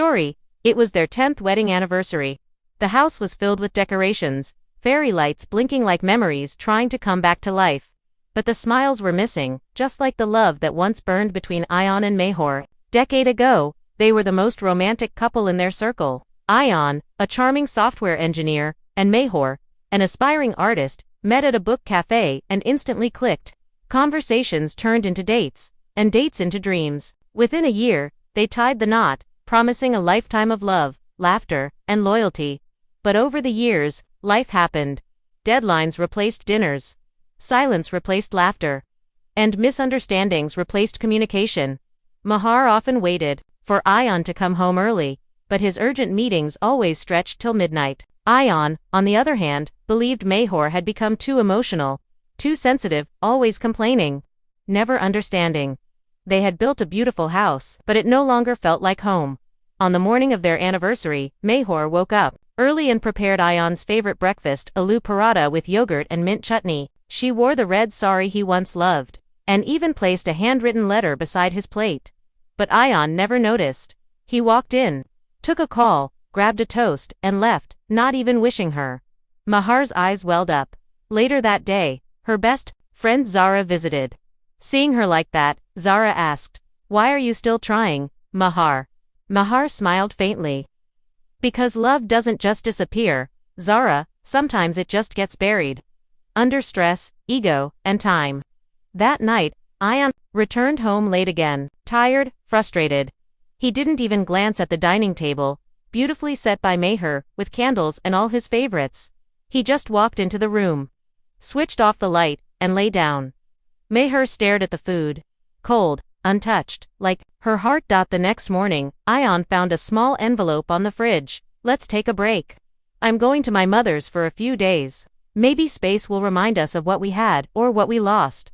Story: It was their 10th wedding anniversary. The house was filled with decorations, fairy lights blinking like memories trying to come back to life. But the smiles were missing, just like the love that once burned between Ayaan and Mahor. Decade ago, they were the most romantic couple in their circle. Ayaan, a charming software engineer, and Mahor, an aspiring artist, met at a book cafe and instantly clicked. Conversations turned into dates, and dates into dreams. Within a year, they tied the knot, promising a lifetime of love, laughter, and loyalty. But over the years, life happened. Deadlines replaced dinners. Silence replaced laughter. And misunderstandings replaced communication. Mahar often waited for Ayaan to come home early, but his urgent meetings always stretched till midnight. Ayaan, on the other hand, believed Mahor had become too emotional, too sensitive, always complaining, never understanding. They had built a beautiful house, but it no longer felt like home. On the morning of their anniversary, Mahor woke up early and prepared Ayaan's favorite breakfast, aloo paratha with yogurt and mint chutney. She wore the red sari he once loved, and even placed a handwritten letter beside his plate. But Ayaan never noticed. He walked in, took a call, grabbed a toast, and left, not even wishing her. Mahar's eyes welled up. Later that day, her best friend Zara visited. Seeing her like that, Zara asked, "Why are you still trying, Mahar?" Mahar smiled faintly. "Because love doesn't just disappear, Zara, sometimes it just gets buried. Under stress, ego, and time." That night, Ayaan returned home late again, tired, frustrated. He didn't even glance at the dining table, beautifully set by Mahar, with candles and all his favorites. He just walked into the room, switched off the light, and lay down. Mahar stared at the food, cold, untouched, like her heart. The next morning, Ayaan found a small envelope on the fridge. "Let's take a break. I'm going to my mother's for a few days. Maybe space will remind us of what we had or what we lost."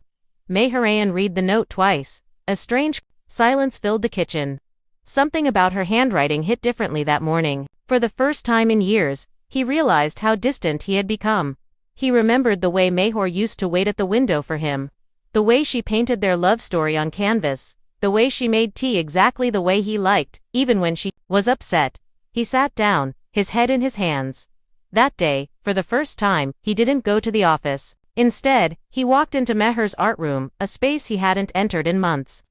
Ayaan read the note twice. A strange silence filled the kitchen. Something about her handwriting hit differently that morning. For the first time in years, he realized how distant he had become. He remembered the way Mahor used to wait at the window for him, the way she painted their love story on canvas, the way she made tea exactly the way he liked, even when she was upset. He sat down, his head in his hands. That day, for the first time, he didn't go to the office. Instead, he walked into Mahar's art room, a space he hadn't entered in months.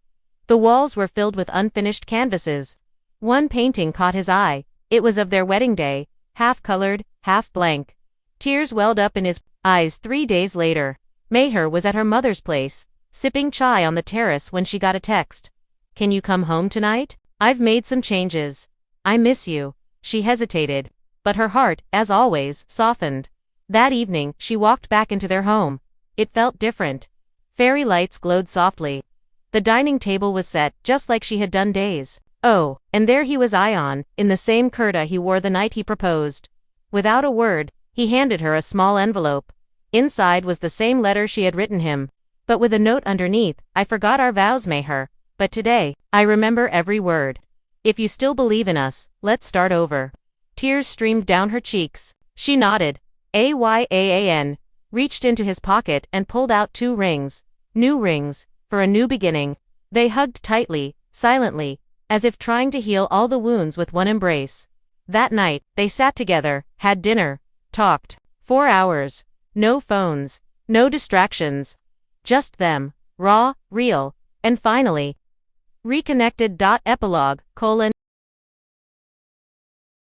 The walls were filled with unfinished canvases. One painting caught his eye. It was of their wedding day, half-colored, half-blank. Tears welled up in his eyes 3 days later. Mahar was at her mother's place, sipping chai on the terrace when she got a text. "Can you come home tonight? I've made some changes. I miss you." She hesitated, but her heart, as always, softened. That evening, she walked back into their home. It felt different. Fairy lights glowed softly. The dining table was set, just like she had done days. Oh, and there he was, Ayaan, in the same kurta he wore the night he proposed. Without a word, he handed her a small envelope. Inside was the same letter she had written him, but with a note underneath: "I forgot our vows, Mahar, but today, I remember every word. If you still believe in us, let's start over." Tears streamed down her cheeks. She nodded. Ayaan reached into his pocket and pulled out 2 rings. New rings, for a new beginning. They hugged tightly, silently, as if trying to heal all the wounds with one embrace. That night, they sat together, had dinner, talked. 4 hours. No phones, no distractions. Just them, raw, real, and finally reconnected. Epilogue: